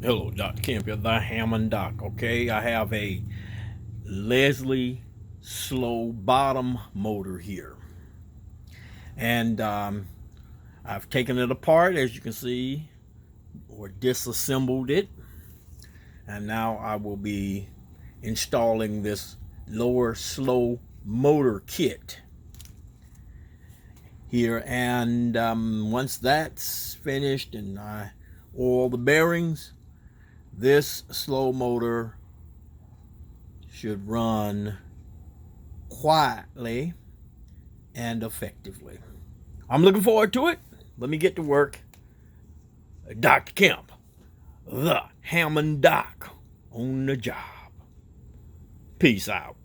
Hello, Dr. Kemp here, the Hammond Doc. Okay, I have a Leslie slow bottom motor here, and I've taken it apart, as you can see, or disassembled it, and now I will be installing this lower slow motor kit here. And once that's finished and I oil the bearings, this slow motor should run quietly and effectively. I'm looking forward to it. Let me get to work. Dr. Kemp, the Hammond Doc, on the job. Peace out.